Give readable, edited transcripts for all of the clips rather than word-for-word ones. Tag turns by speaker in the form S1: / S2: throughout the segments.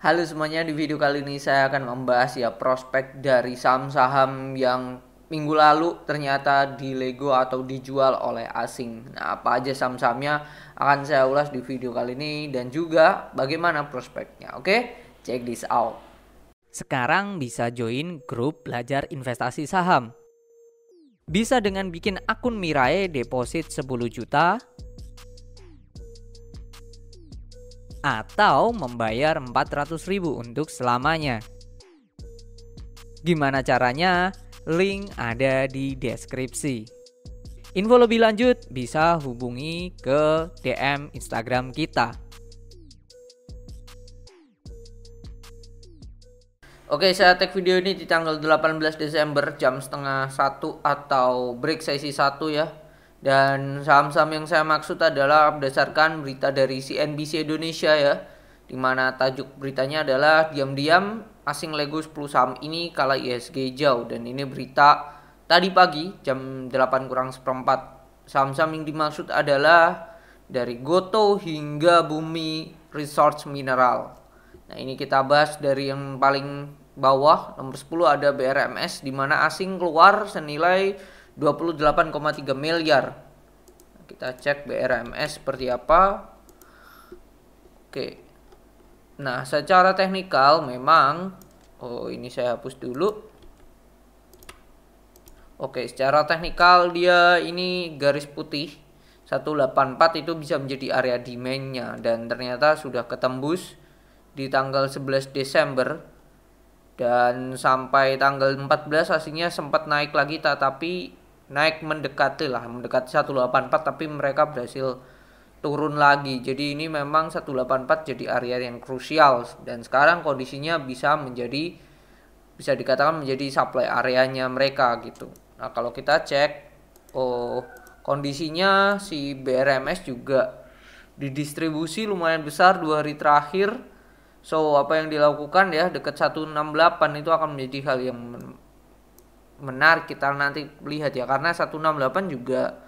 S1: Halo semuanya, di video kali ini saya akan membahas ya prospek dari saham-saham yang minggu lalu ternyata dilego atau dijual oleh asing. Nah, apa aja saham-sahamnya akan saya ulas di video kali ini dan juga bagaimana prospeknya. Oke, check this out.
S2: Sekarang bisa join grup belajar investasi saham. Bisa dengan bikin akun Mirai deposit 10 juta atau membayar 400.000 untuk selamanya. Gimana caranya? Link ada di deskripsi. Info lebih lanjut bisa hubungi ke DM Instagram kita.
S1: Oke, saya tag video ini di tanggal 18 Desember jam setengah 1 atau break sesi 1 ya. Dan saham-saham yang saya maksud adalah berdasarkan berita dari CNBC Indonesia ya. Dimana tajuk beritanya adalah diam-diam asing lego 10 saham ini kalah ISG jauh. Dan ini berita tadi pagi jam 8 kurang seperempat. Saham-saham yang dimaksud adalah dari Gotoh hingga Bumi Resource Mineral. Nah, ini kita bahas dari yang paling bawah, nomor 10 ada BRMS di mana asing keluar senilai 28,3 miliar. Kita cek BRMS seperti apa. Oke. Nah, secara teknikal memang ini saya hapus dulu. Oke, secara teknikal dia ini garis putih 184 itu bisa menjadi area demand-nya dan ternyata sudah ketembus di tanggal 11 Desember dan sampai tanggal 14 aslinya sempat naik lagi tetapi naik mendekati 184 tapi mereka berhasil turun lagi. Jadi ini memang 184 jadi area yang krusial dan sekarang kondisinya bisa dikatakan menjadi supply areanya mereka gitu. Nah, kalau kita cek kondisinya si BRMS juga didistribusi lumayan besar 2 hari terakhir. So, apa yang dilakukan ya dekat 168 itu akan menjadi hal yang menarik kita nanti lihat ya, karena 168 juga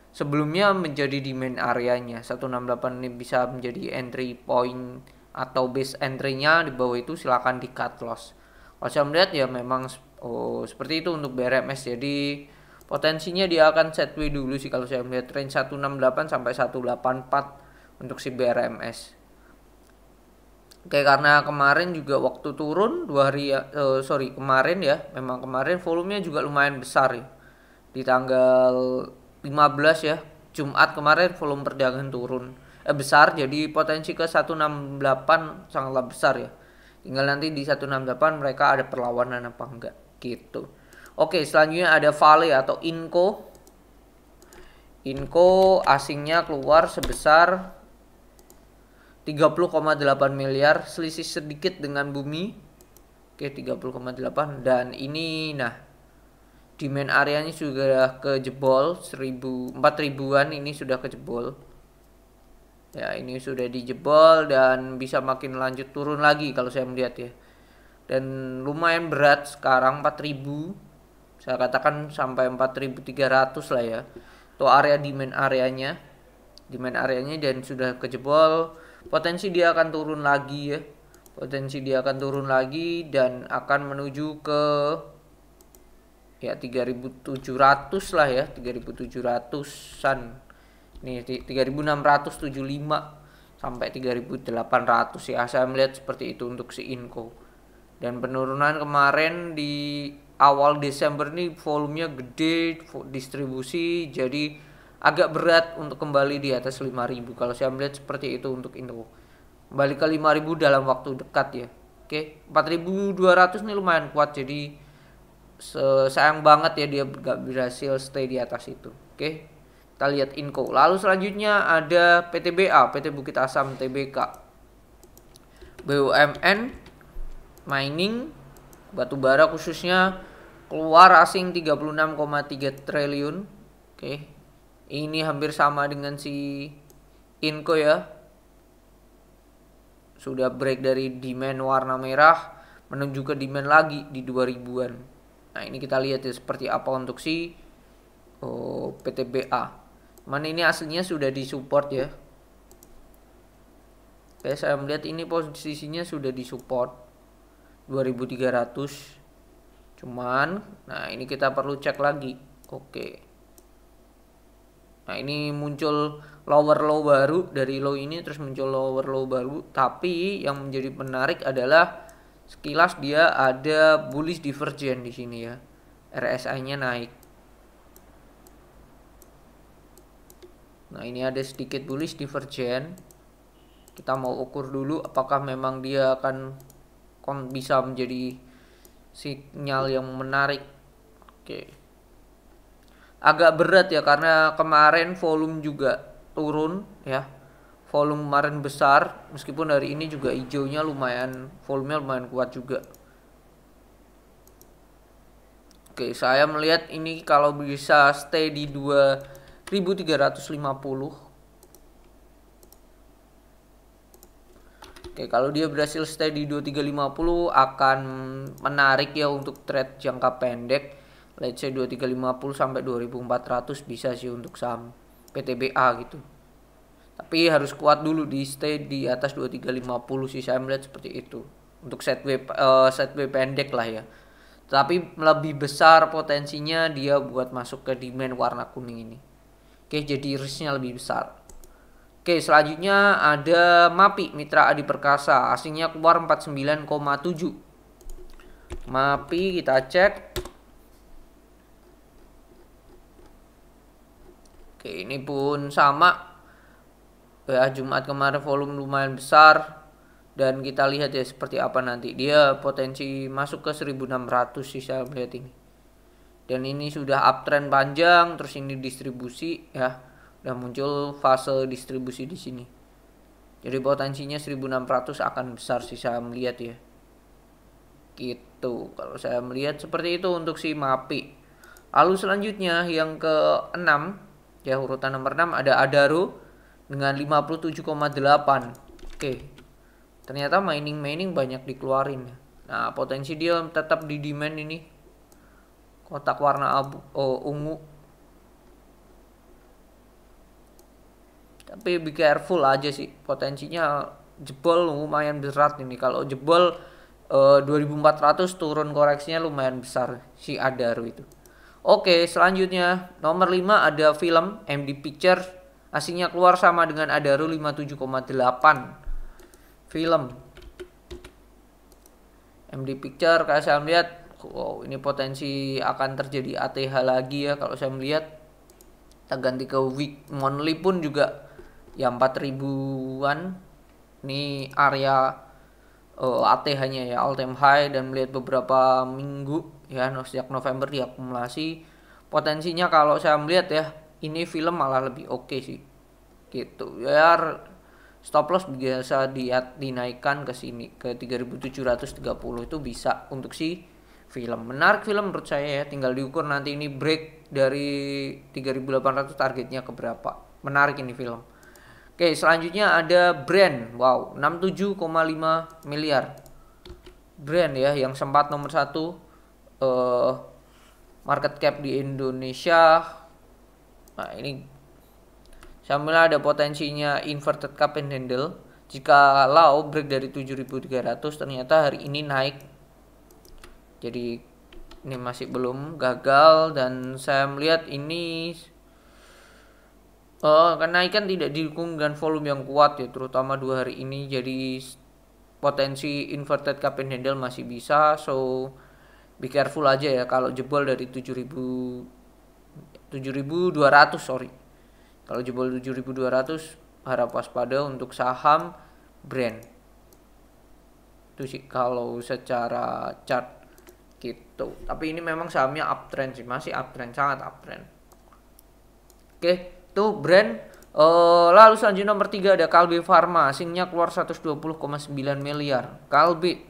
S1: sebelumnya menjadi demand areanya. 168 ini bisa menjadi entry point atau base entry-nya, di bawah itu silakan di cut loss. Kalau saya melihat ya memang seperti itu untuk BRMS. Jadi potensinya dia akan sideways dulu sih kalau saya melihat range 168 sampai 184 untuk si BRMS. Oke, karena kemarin juga waktu turun 2 hari ya, kemarin ya, memang kemarin volumenya juga lumayan besar ya. Di tanggal 15 ya, Jumat kemarin volume perdagangan turun besar, jadi potensi ke 168 sangatlah besar ya. Tinggal nanti di 168 mereka ada perlawanan apa enggak gitu. Oke, selanjutnya ada Vale atau Inco. Inco asingnya keluar sebesar 30,8 miliar, selisih sedikit dengan Bumi. Oke, 30,8 dan ini nah demand areanya sudah kejebol 4.000-an ini sudah kejebol. Ya, ini sudah dijebol dan bisa makin lanjut turun lagi kalau saya melihat ya. Dan lumayan berat sekarang 4.000. Saya katakan sampai 4.300 lah ya. Itu area demand areanya. Demand areanya dan sudah kejebol. Potensi dia akan turun lagi ya. Potensi dia akan turun lagi dan akan menuju ke ya 3.700 lah ya, 3.700-an. Nih 3.675 sampai 3.800 ya. Saya melihat seperti itu untuk si Inco. Dan penurunan kemarin di awal Desember ini volumenya gede, distribusi jadi agak berat untuk kembali di atas 5.000. Kalau saya melihat seperti itu untuk Inco. Kembali ke 5.000 dalam waktu dekat ya. Oke, 4.200 ini lumayan kuat, jadi sayang banget ya dia gak berhasil stay di atas itu. Oke, kita lihat Inco. Lalu selanjutnya ada PTBA, PT Bukit Asam Tbk. BUMN mining batubara khususnya keluar asing 36,3 triliun. Oke, ini hampir sama dengan si Inco ya. Sudah break dari demand warna merah menuju ke demand lagi di 2000-an. Nah, ini kita lihat ya seperti apa untuk si PTBA. Mana ini aslinya sudah disupport ya. Oke, saya melihat ini posisinya sudah di support 2300. Cuman, nah ini kita perlu cek lagi. Oke. Nah, ini muncul lower low baru dari low ini, terus muncul lower low baru. Tapi yang menjadi menarik adalah sekilas dia ada bullish divergence di sini ya. RSI-nya naik. Nah, ini ada sedikit bullish divergence. Kita mau ukur dulu apakah memang dia akan bisa menjadi sinyal yang menarik. Oke. Agak berat ya karena kemarin volume juga turun ya. Volume kemarin besar, meskipun hari ini juga hijaunya lumayan, volumenya lumayan kuat juga. Oke, saya melihat ini kalau bisa stay di 2350. Oke, kalau dia berhasil stay di 2350 akan menarik ya untuk trade jangka pendek. Let's say 2350 sampai 2400 bisa sih untuk saham PTBA gitu. Tapi harus kuat dulu di stay di atas 2350 sih, saya melihat seperti itu. Untuk set W pendek lah ya. Tapi lebih besar potensinya dia buat masuk ke demand warna kuning ini. Oke, jadi risknya lebih besar. Oke, selanjutnya ada MAPI Mitra Adi Perkasa, aslinya keluar 49,7. MAPI kita cek. Oke, ini pun sama. Ya, Jumat kemarin volume lumayan besar dan kita lihat ya seperti apa nanti. Dia potensi masuk ke 1600 sih saya melihat ini. Dan ini sudah uptrend panjang, terus ini distribusi ya. Udah muncul fase distribusi di sini. Jadi potensinya 1600 akan besar sih saya melihat ya. Gitu. Kalau saya melihat seperti itu untuk si MAPI. Lalu selanjutnya yang ke-6 ya, urutan nomor 6 ada Adaro dengan 57,8. Oke. Ternyata mining banyak dikeluarin. Nah, potensi dia tetap di demand ini. Kotak warna ungu. Tapi be careful aja sih, potensinya jebol lumayan berat ini. Kalau jebol 2400 turun koreksinya lumayan besar si Adaro itu. Oke, selanjutnya nomor 5 ada film MD Picture, aslinya keluar sama dengan Adaro 57,8. Film MD Picture kayak saya melihat, wow, ini potensi akan terjadi ATH lagi ya kalau saya melihat. Kita ganti ke week monthly pun juga ya 4000-an. Ini area ATH-nya ya, all time high, dan melihat beberapa minggu ya sejak November diakumulasi. Potensinya kalau saya melihat ya, ini film malah lebih oke sih. Gitu. Ya stop loss biasa dinaikkan ke sini ke 3730 itu bisa untuk si film. Menarik film menurut saya ya, tinggal diukur nanti ini break dari 3800 targetnya ke berapa. Menarik ini film. Oke, selanjutnya ada brand. Wow, 67,5 miliar. Brand ya, yang sempat nomor 1 market cap di Indonesia. Nah, ini saya melihat ada potensinya inverted cup and handle. Jika low break dari 7300 ternyata hari ini naik. Jadi ini masih belum gagal, dan saya melihat ini kenaikan tidak didukung dengan volume yang kuat ya, terutama 2 hari ini. Jadi potensi inverted cup and handle masih bisa, so be careful aja ya kalau jebol dari 7200, sorry. Kalau jebol 7200 harap waspada untuk saham brand. Itu sih kalau secara chart gitu. Tapi ini memang sahamnya uptrend sih, masih uptrend, sangat uptrend. Oke. Itu brand. Lalu selanjutnya nomor 3 ada Kalbe Pharma, asingnya keluar 120,9 miliar. Kalbe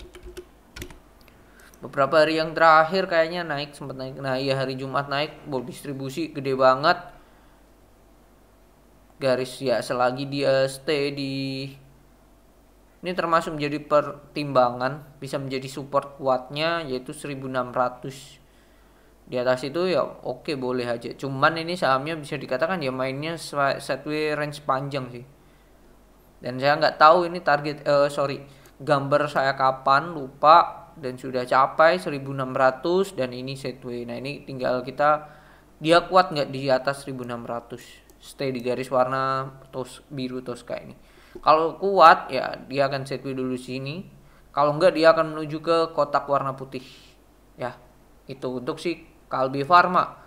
S1: beberapa hari yang terakhir kayaknya naik, sempat naik. Nah ya, hari Jumat naik, bol distribusi gede banget. Garis ya, selagi dia stay di ini termasuk menjadi pertimbangan, bisa menjadi support kuatnya yaitu 1600. Di atas itu ya oke, boleh aja. Cuman ini sahamnya bisa dikatakan ya mainnya sideways range panjang sih. Dan saya nggak tahu ini gambar saya kapan, lupa, dan sudah capai 1600 dan ini sideways. Nah ini tinggal dia kuat nggak di atas 1600, stay di garis warna biru Tosca ini. Kalau kuat ya dia akan sideways dulu sini, kalau enggak dia akan menuju ke kotak warna putih ya. Itu untuk si Kalbe Pharma.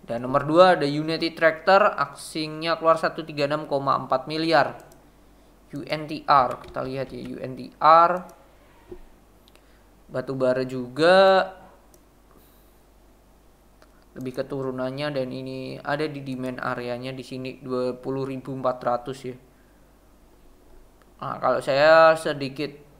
S1: Dan nomor 2 ada United Tractor, aksinya keluar 136,4 miliar. UNTR, kita lihat ya, UNTR batubara juga lebih keturunannya, dan ini ada di demand areanya di sini 20.400 ya. Nah, kalau saya sedikit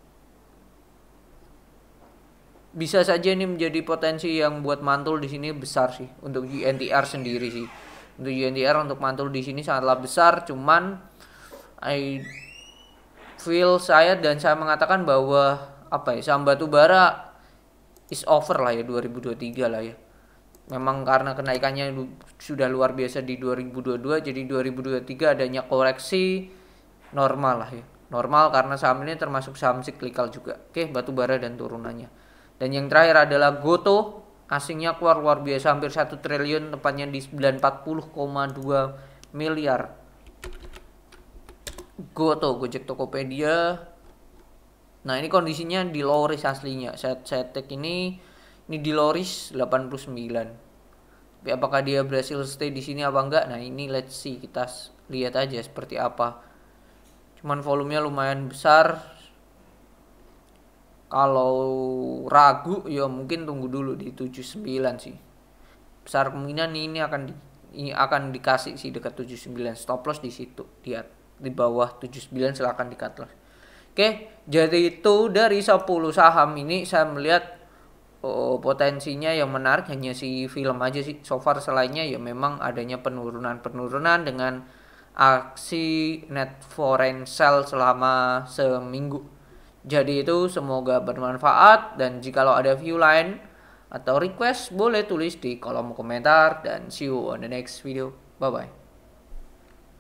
S1: bisa saja ini menjadi potensi yang buat mantul di sini besar sih untuk UNTR sendiri sih. Untuk UNTR untuk mantul di sini sangatlah besar, cuman saya mengatakan bahwa saham batubara is over lah ya 2023 lah ya. Memang karena kenaikannya sudah luar biasa di 2022, jadi 2023 adanya koreksi normal lah ya. Normal karena saham ini termasuk saham siklikal juga. Oke, batubara dan turunannya. Dan yang terakhir adalah Goto, asingnya keluar luar biasa hampir 1 triliun, tepatnya di 940,2 miliar. Goto, Gojek Tokopedia. Nah ini kondisinya di low risk aslinya. Saya cek ini di low risk 89. Tapi apakah dia berhasil stay di sini apa enggak? Nah ini let's see, kita lihat aja seperti apa. Cuman volumenya lumayan besar. Kalau ragu ya mungkin tunggu dulu di 79 sih. Besar kemungkinan ini akan dikasih sih dekat 79. Stop loss di situ. Di bawah 79 silahkan di cut loss. Oke, jadi itu dari 10 saham ini saya melihat potensinya yang menarik hanya si film aja sih. So far selainnya ya memang adanya penurunan dengan aksi net foreign sell selama seminggu. Jadi itu semoga bermanfaat, dan jikalau ada view lain atau request boleh tulis di kolom komentar, dan see you on the next video. Bye bye.